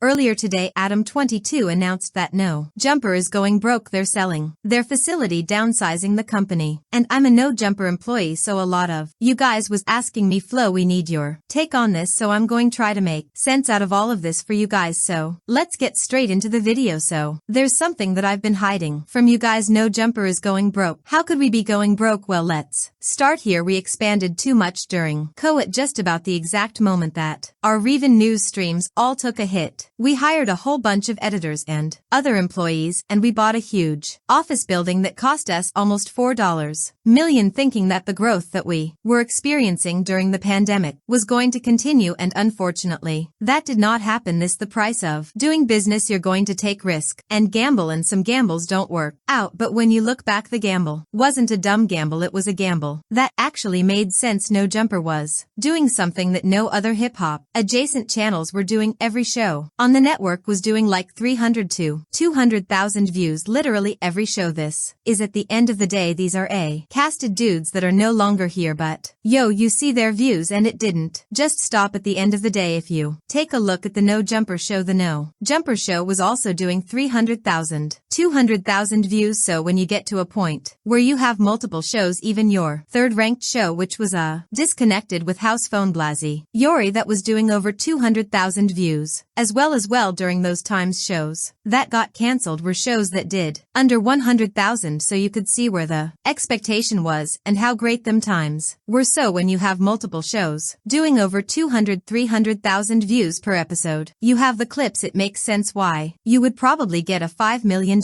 Earlier today Adam22 announced that No Jumper is going broke. They're selling their facility, downsizing the company. And I'm a No Jumper employee, so a lot of you guys was asking me, Flo, we need your take on this, so I'm going to try to make sense out of all of this for you guys. So let's get straight into the video. So there's something that I've been hiding from you guys. No Jumper is going broke. How could we be going broke? Well, let's start here. We expanded too much during COVID at just about the exact moment that our Reven news streams all took a hit. We hired a whole bunch of editors and other employees, and we bought a huge office building that cost us almost $4 million, thinking that the growth that we were experiencing during the pandemic was going to continue, and unfortunately, that did not happen. This the price of doing business. You're going to take risk and gamble, and some gambles don't work out, but when you look back, the gamble wasn't a dumb gamble, it was a gamble that actually made sense. No Jumper was doing something that no other hip-hop adjacent channels were doing. Every show on the network was doing like 300 to 200,000 views, literally every show. This is, at the end of the day, these are casted dudes that are no longer here, but yo, you see their views, and it didn't just stop at the end of the day. If you take a look at the No Jumper show, the No Jumper show was also doing 300,000, 200,000 views. So when you get to a point where you have multiple shows, even your third-ranked show, which was disconnected with House Phone Blasi Yori, that was doing over 200,000 views as well during those times, shows that got cancelled were shows that did under 100,000, so you could see where the expectation was and how great them times were. So when you have multiple shows doing over 300,000 views per episode, you have the clips, it makes sense why you would probably get a $5 million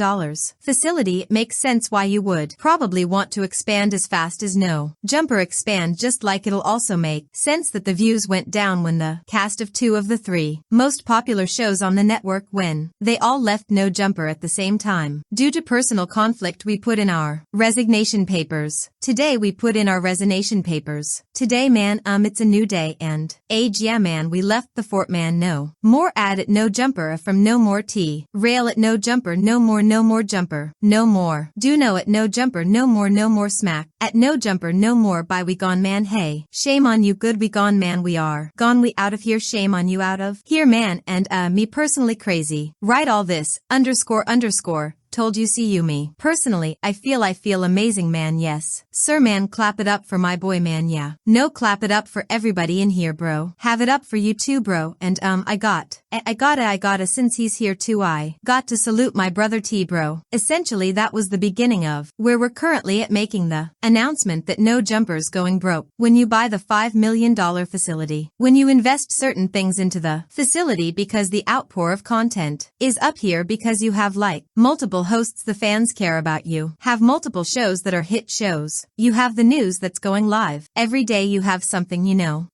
facility. It makes sense why you would probably want to expand as fast as No Jumper expand, just like it'll also make sense that the views went down when the cast of two of the three most popular shows on the network, when they all left No Jumper at the same time. Due to personal conflict, we put in our resignation papers. Today we put in our resignation papers. Today, man, it's a new day and age. Yeah, man, we left the fort, man. No more ad at No Jumper, from no more tea rail at No Jumper, no more Jumper, no more do no at No Jumper, no more smack at No Jumper, no more buy. We gone, man. Hey, shame on you. Good, we gone, man. We are gone. We out of here. Shame on you. Out of here, man. And me personally crazy. Right, all this __ told you. See you. Me personally, I feel amazing, man. Yes sir, man. Clap it up for my boy, man. Yeah, no, clap it up for everybody in here, bro. Have it up for you too, bro. And I gotta since he's here too, I got to salute my brother T, bro. Essentially, that was the beginning of where we're currently at, making the announcement that No Jumper's going broke. When you buy the $5 million facility, when you invest certain things into the facility, because the outpour of content is up here, because you have like multiple hosts, the fans care about you, have multiple shows that are hit shows, you have the news that's going live every day, you have something,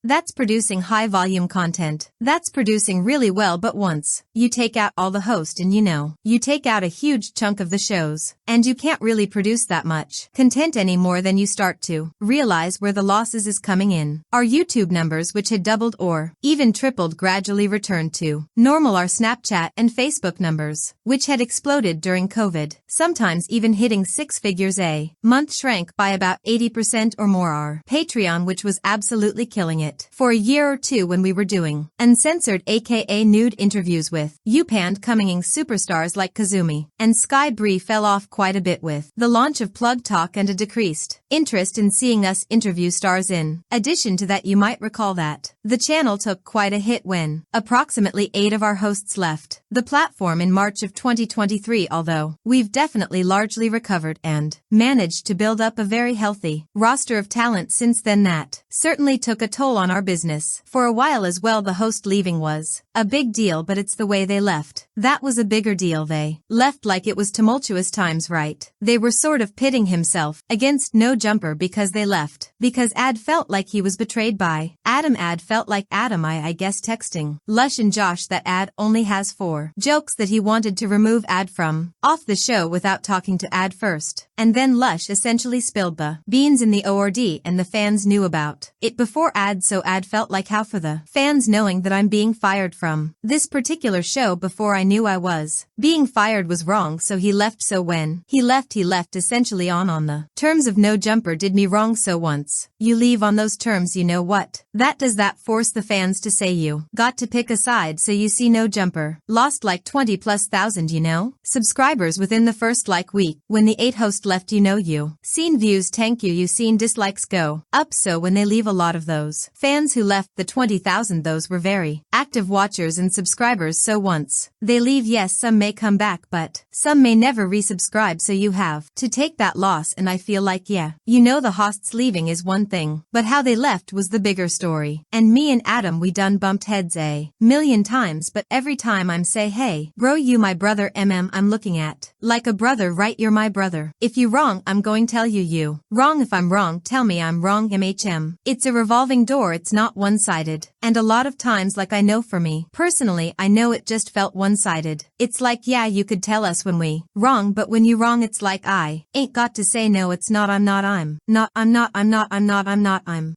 that's producing high volume content, that's producing really well, but once you take out all the host and you take out a huge chunk of the shows, and you can't really produce that much content anymore, then you start to realize where the losses is coming in. Our YouTube numbers, which had doubled or even tripled, gradually returned to normal. Our Snapchat and Facebook numbers, which had exploded during COVID, sometimes even hitting 6 figures a month, shrank by about 80% or more. Our Patreon, which was absolutely killing it for a year or two when we were doing uncensored aka nude interviews with Upand coming superstars like Kazumi and Sky Bree, fell off quite a bit with the launch of Plug Talk and a decreased interest in seeing us interview stars. In addition to that, you might recall that the channel took quite a hit when approximately 8 of our hosts left the platform in March of 2023, although we've definitely largely recovered and managed to build up a very healthy roster of talent since then. That certainly took a toll on our business for a while as well. The host leaving was a big deal, but it's the way they left that was a bigger deal. They left like it was tumultuous times, right? They were sort of pitting himself against No Jumper because they left, because Ad felt like he was betrayed by Adam. Ad felt like Adam, I guess, texting Lush and Josh that Ad only has 4 jokes that he wanted to remove Ad from off the show without talking to Ad first. And then Lush essentially spilled the beans in the ORD, and the fans knew about it before Ad, so Ad felt like, how for the fans knowing that I'm being fired from this particular show before I knew I was being fired was wrong, so he left. So when he left essentially on the terms of No Jumper did me wrong. So once you leave on those terms, you know what that does that force the fans to say you got to pick a side, so you see no jumper lost like 20,000+, you know, subscribers within the first like week. When the 8 host left, you know, you seen views tank, you seen dislikes go up. So when they leave, a lot of those fans who left the 20,000, those were very active watchers and subscribers. So once they leave, yes, some may come back, but some may never resubscribe, so you have to take that loss. And I feel like, yeah, you know, the hosts leaving is one thing, but how they left was the bigger story. And me and Adam, we done bumped heads a million times, but every time I'm say, hey, bro, you my brother, I'm looking at like a brother, right? You're my brother. If you wrong, I'm going tell you wrong. If I'm wrong, tell me I'm wrong. It's a revolving door, it's not one-sided. And a lot of times, like, I know for me personally, I know it just felt one-sided. It's like, yeah, you could tell us when we wrong, but when you wrong, it's like I ain't got to say no, it's not, I'm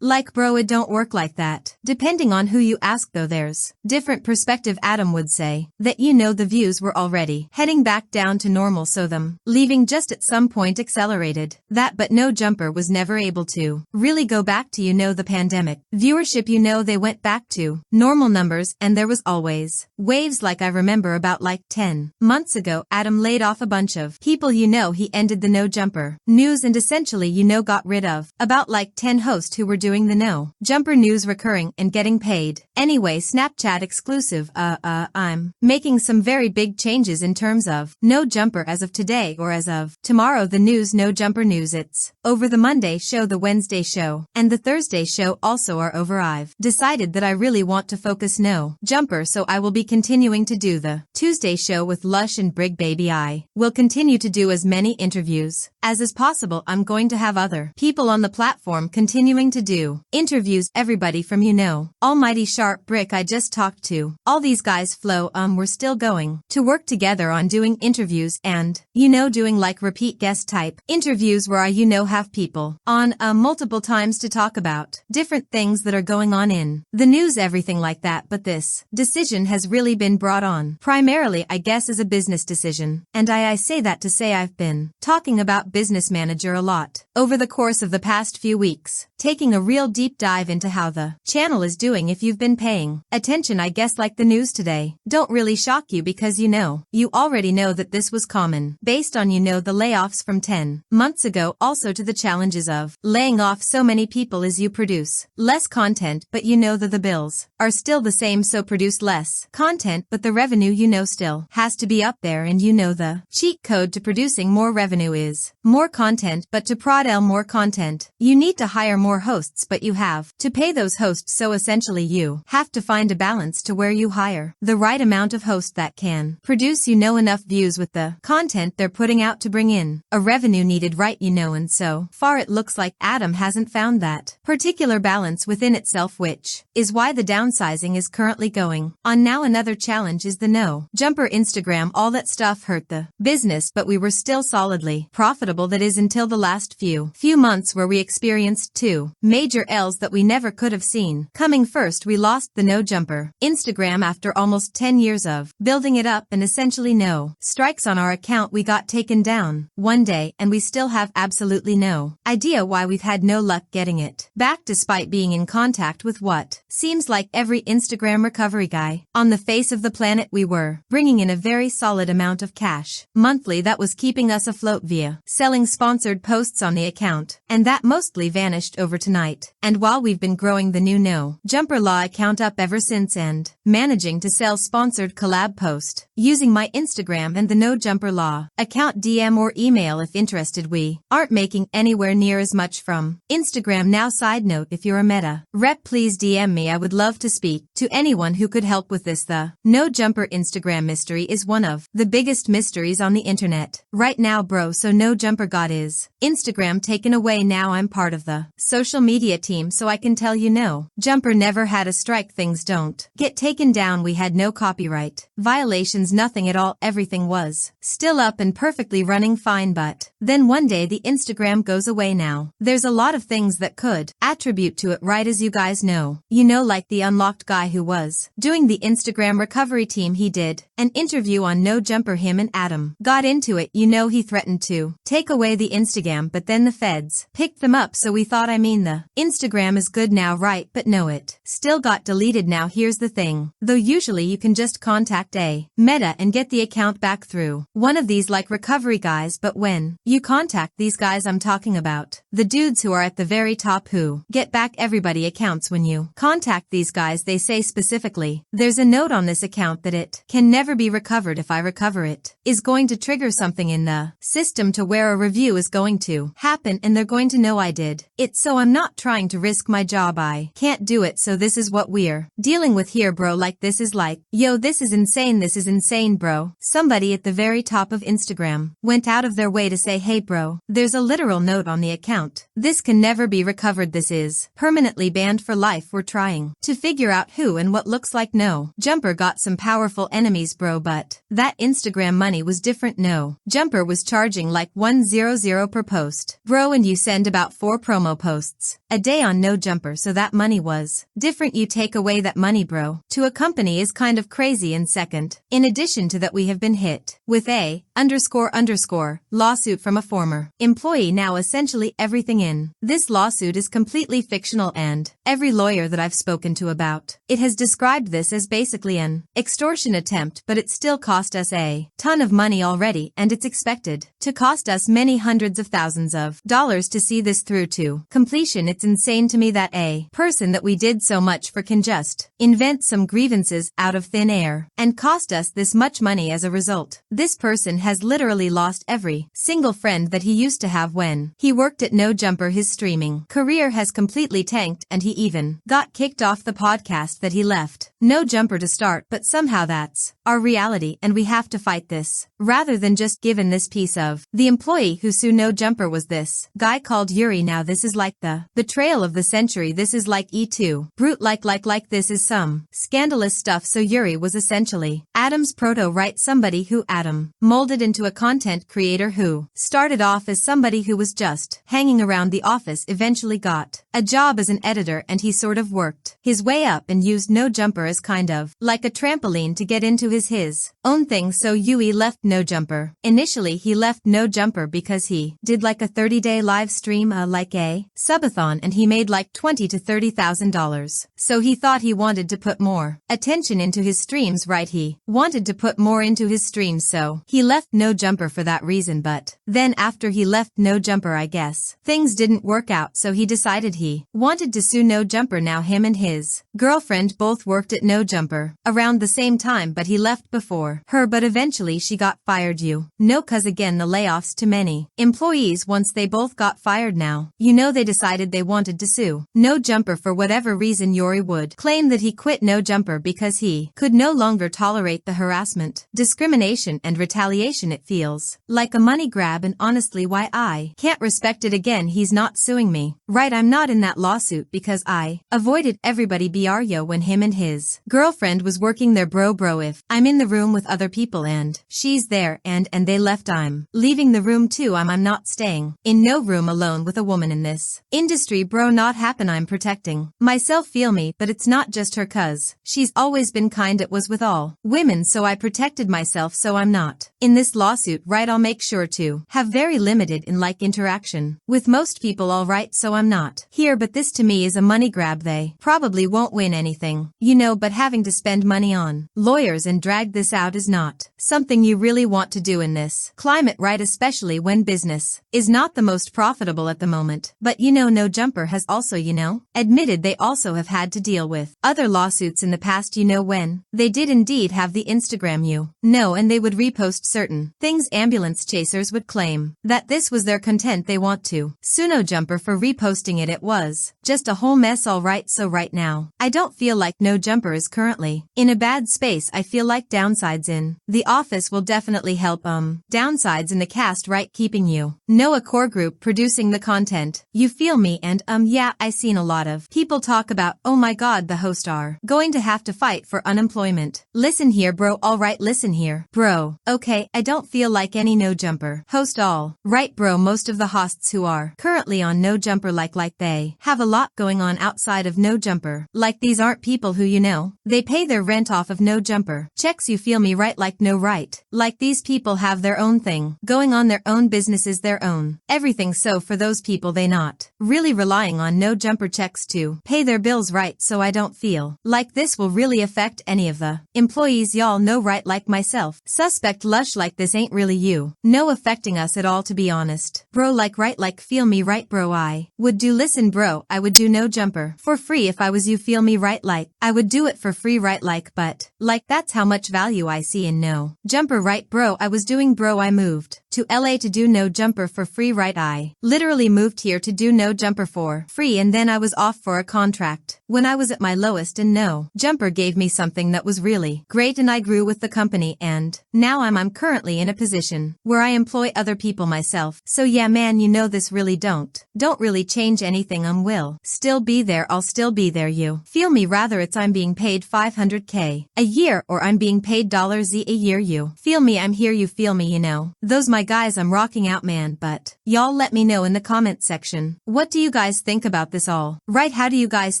like, bro, it don't work like that. Depending on who you ask though, there's different perspective. Adam would say that, you know, the views were already heading back down to normal, so them leaving just at some point accelerated that, but no jumper was never able to really go back to, you know, the pandemic viewership. You know, they went back to normal numbers, and there was always waves. Like, I remember about like 10 months ago, Adam laid off a bunch of people, you know, he ended the no jumper news and essentially, you know, got rid of about like 10 hosts who were doing the no jumper news recurring and getting paid. Anyway, Snapchat exclusive, I'm making some very big changes in terms of no jumper as of today, or as of tomorrow. The news, no jumper news, it's over. The Monday show, the Wednesday show, and the Thursday show also are over. I've decided that I really want to focus no jumper, so I will be continuing to do the Tuesday show with Lush and Brig Baby. I will continue to do as many interviews as is possible. I'm going to have other people on the platform continuing to do interviews. Everybody from, you know, Almighty Sharp, Brick, I just talked to all these guys. Flo, we're still going to work together on doing interviews and, you know, doing like repeat guest type interviews where I, you know, have people on multiple times to talk about different things that are going on in the news, everything like that. But this decision has really been brought on primarily, I guess, as a business decision. And I say that to say I've been talking about Business Manager a lot over the course of the past few weeks, taking a real deep dive into how the channel is doing. If you've been paying attention, I guess, like the news today don't really shock you, because, you know, you already know that this was common based on, you know, the layoffs from 10 months ago, also to the challenges of laying off so many people as you produce less content, but you know that the bills are still the same, so produce less content, but the revenue, you know, still has to be up there. And you know, the cheat code to producing more revenue is more content, but to prod more content, you need to hire more hosts, but you have to pay those hosts. So essentially you have to find a balance to where you hire the right amount of hosts that can produce, you know, enough views with the content they're putting out to bring in a revenue needed, right? You know, and so far it looks like Adam hasn't found that particular balance within itself, which is why the downsizing is currently going on now. Another challenge is the no jumper Instagram. All that stuff hurt the business, but we were still solidly profitable. That is until the last few months, where we experienced two major L's that we never could have seen coming. First, we lost the no jumper Instagram after almost 10 years of building it up, and essentially no strikes on our account. We got taken down one day, and we still have absolutely no idea why we've had no luck getting it back, despite being in contact with what seems like every Instagram recovery guy on the face of the planet. We were bringing in a very solid amount of cash monthly that was keeping us afloat via selling sponsored posts on the account, and that mostly vanished overnight. And while we've been growing the new no jumper law account up ever since, and managing to sell sponsored collab post using my Instagram and the no jumper law account, DM or email if interested, we aren't making anywhere near as much from Instagram now. Side note, if you're a Meta rep, please DM me. I would love to speak to anyone who could help with this. The no jumper Instagram mystery is one of the biggest mysteries on the internet right now, bro. So no jumper got his Instagram taken away. Now I'm part of the social media team, so I can tell you, no jumper never had a strike. Things don't get taken down. We had no copyright violations, nothing at all. Everything was still up and perfectly running fine. But then one day the Instagram goes away. Now there's a lot of things that could attribute to it, right? As you guys know, you know, like the unlocked guy who was doing the Instagram recovery team, he did an interview on no jumper. Him and Adam got into it. You know, he threatened to take away the Instagram, but then the feds picked them up. So we thought, mean the Instagram is good now, right? But no, it still got deleted. Now here's the thing. Though usually you can just contact a Meta and get the account back through one of these like recovery guys, but when you contact these guys I'm talking about, the dudes who are at the very top who get back everybody accounts, when you contact these guys they say specifically, there's a note on this account that it can never be recovered. If I recover it, is going to trigger something in the system to where a review is going to happen and they're going to know I did it, so I'm not trying to risk my job. I can't do it, so this is what we're dealing with here, bro. Like this is like, yo, this is insane. This is insane, bro. Somebody at the very top of Instagram went out of their way to say, hey bro, there's a literal note on the account. This can never be recovered. This is permanently banned for life. We're trying to figure out who and what. Looks like No Jumper got some powerful enemies, bro, but that Instagram money was different. No Jumper was charging like $100 per post, bro, and you send about 4 promo posts a day on No Jumper, so that money was different. You take away that money, bro, to a company is kind of crazy. And second, in addition to that, we have been hit with a __ lawsuit from a former employee. Now essentially everything in this lawsuit is completely fictional, and every lawyer that I've spoken to about it has described this as basically an extortion attempt, but it still cost us a ton of money already, and it's expected to cost us many hundreds of thousands of dollars to see this through to completion. It's insane to me that a person that we did so much for can just invent some grievances out of thin air and cost us this much money as a result. This person has literally lost every single friend that he used to have when he worked at No Jumper. His streaming career has completely tanked, and he even got kicked off the podcast that he left No Jumper to start. But somehow that's our reality, and we have to fight this rather than just given this piece of the employee who sued No Jumper was this guy called Yuri. Now this is like the betrayal of the century. This is like E2 brute, like this is some scandalous stuff. So Yuri was essentially Adam's proto, right? Somebody who Adam molded into a content creator who started off as somebody who was just hanging around the office, eventually got a job as an editor, and he sort of worked his way up and used No Jumper as kind of like a trampoline to get into his own thing. So Yui left No Jumper. Initially he left No Jumper because he did like a 30-day live stream, like a subathon, and he made like $20,000 to $30,000. So he thought he wanted to put more attention into his streams, right? He wanted to put more into his streams, so he left No Jumper for that reason. But then after he left No Jumper, I guess things didn't work out, so he decided he wanted to sue No Jumper. Now him and his girlfriend both worked at No Jumper around the same time, but he left before her, but eventually she got fired. You know, cause again the layoffs to many employees once they both got fired. Now you know they decided they wanted to sue No Jumper for whatever reason. Yuri would claim that he quit No Jumper because he could no longer tolerate the harassment, discrimination, and retaliation. It feels like a money grab, and honestly why I can't respect it. Again, he's not suing me, right? I'm not in that lawsuit because I avoided everybody BRYO when him and his girlfriend was working there, bro. If I'm in the room with other people and she's there and they left, I'm leaving the room too. I'm not staying in no room alone with a woman in this industry, bro. Not happen. I'm protecting myself, feel me? But it's not just her, cause she's always been kind. It was with all women, so I protected myself, so I'm not in this lawsuit, right? I'll make sure to have very limited in like interaction with most people, alright? So I'm not here, but this to me is a money grab. They probably won't win anything, you know, but having to spend money on lawyers and drag this out is not something you really want to do in this climate, right? Especially when business is not the most profitable at the moment. But you know, No Jumper has also, you know, admitted they also have had to deal with other lawsuits in the past, you know, when they did indeed have the Instagram, you know, and they would repost certain things. Ambulance chasers would claim that this was their content. They want to sue No Jumper for reposting it. It was just a whole mess, alright? So right now, I don't feel like No Jumper is currently in a bad space. I feel like downsides in the office will definitely help. Downsides in the cast, right? Keeping you know a core group producing the content. You feel me? And yeah, I seen a lot of people talk about, oh my god, the hosts are going to have to fight for unemployment. Listen here, bro. Alright, listen here, bro. Okay, I don't feel like any No Jumper host, all right, bro. Most of the hosts who are currently on No Jumper like they have a lot going on outside of No Jumper. Like these aren't people who, you know, they pay their rent off of No Jumper. Checks you feel me right like no right. Like these people have their own thing. Going on their own businesses their own. Everything so for those people they not. Really relying on no jumper checks to pay their bills right so I don't feel like this will really affect any of the employees y'all know right like myself. Suspect lush like this ain't really you. No affecting us at all to be honest. Bro like right like feel me right bro I would do listen bro I would do no jumper for free if I was you feel me right like I would do it for free right like but like that's how much value I see in no jumper right bro I was doing bro I moved to LA to do no jumper for free right I literally moved here to do no jumper for free and then I was off for a contract when I was at my lowest and no jumper gave me something that was really great and I grew with the company and now I'm currently in a position where I employ other people myself. So yeah man you know this really don't really change anything will still be there I'll still be there you feel me rather it's I'm being paid $500K a year or I'm being paid dollars a year you feel me I'm here you feel me you know those my guys I'm rocking out man but y'all let me know in the comment section what do you guys think about this all right how do you guys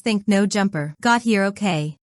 think no jumper got here okay